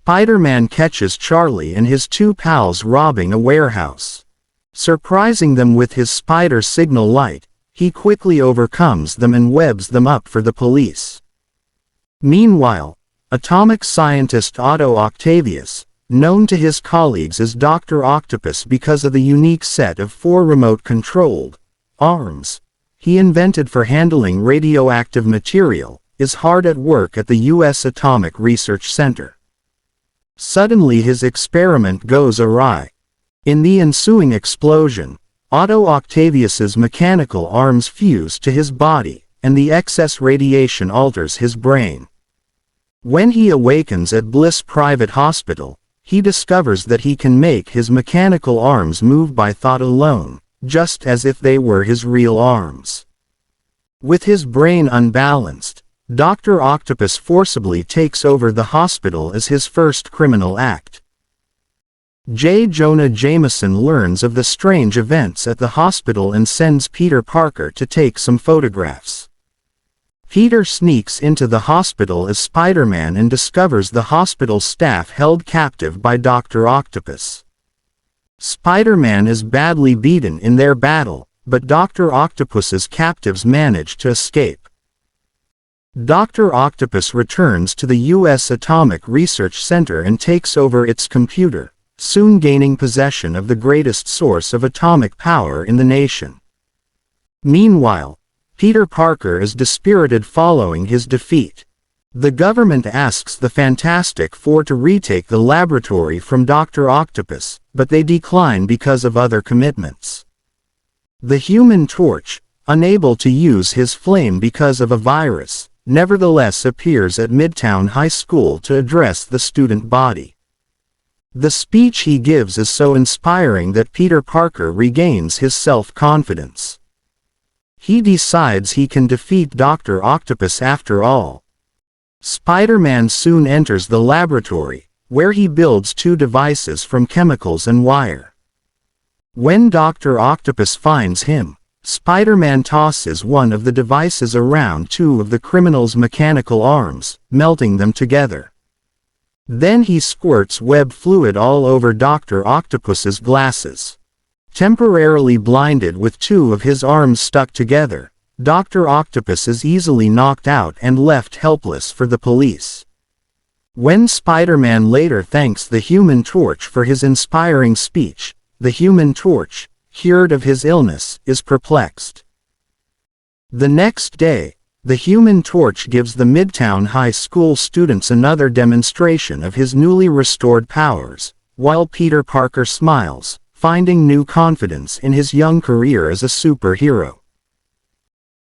Spider-Man catches Charlie and his two pals robbing a warehouse. Surprising them with his spider signal light, he quickly overcomes them and webs them up for the police. Meanwhile, atomic scientist Otto Octavius, known to his colleagues as Dr. Octopus because of the unique set of 4 remote-controlled arms he invented for handling radioactive material, is hard at work at the U.S. Atomic Research Center. Suddenly his experiment goes awry. In the ensuing explosion, Otto Octavius's mechanical arms fuse to his body, and the excess radiation alters his brain. When he awakens at Bliss Private Hospital, he discovers that he can make his mechanical arms move by thought alone, just as if they were his real arms. With his brain unbalanced, Dr. Octopus forcibly takes over the hospital as his first criminal act. J. Jonah Jameson learns of the strange events at the hospital and sends Peter Parker to take some photographs. Peter sneaks into the hospital as Spider-Man and discovers the hospital staff held captive by Dr. Octopus. Spider-Man is badly beaten in their battle, but Dr. Octopus's captives manage to escape. Dr. Octopus returns to the U.S. Atomic Research Center and takes over its computer, soon gaining possession of the greatest source of atomic power in the nation. Meanwhile, Peter Parker is dispirited following his defeat. The government asks the Fantastic Four to retake the laboratory from Dr. Octopus, but they decline because of other commitments. The Human Torch, unable to use his flame because of a virus, nevertheless appears at Midtown High School to address the student body. The speech he gives is so inspiring that Peter Parker regains his self-confidence. He decides he can defeat Dr. Octopus after all. Spider-Man soon enters the laboratory, where he builds 2 devices from chemicals and wire. When Dr. Octopus finds him, Spider-Man tosses one of the devices around 2 of the criminal's mechanical arms, melting them together. Then he squirts web fluid all over Dr. Octopus's glasses. Temporarily blinded with 2 of his arms stuck together, Dr. Octopus is easily knocked out and left helpless for the police. When Spider-Man later thanks the Human Torch for his inspiring speech, the Human Torch, cured of his illness, is perplexed. The next day, the Human Torch gives the Midtown High School students another demonstration of his newly restored powers, while Peter Parker smiles, finding new confidence in his young career as a superhero.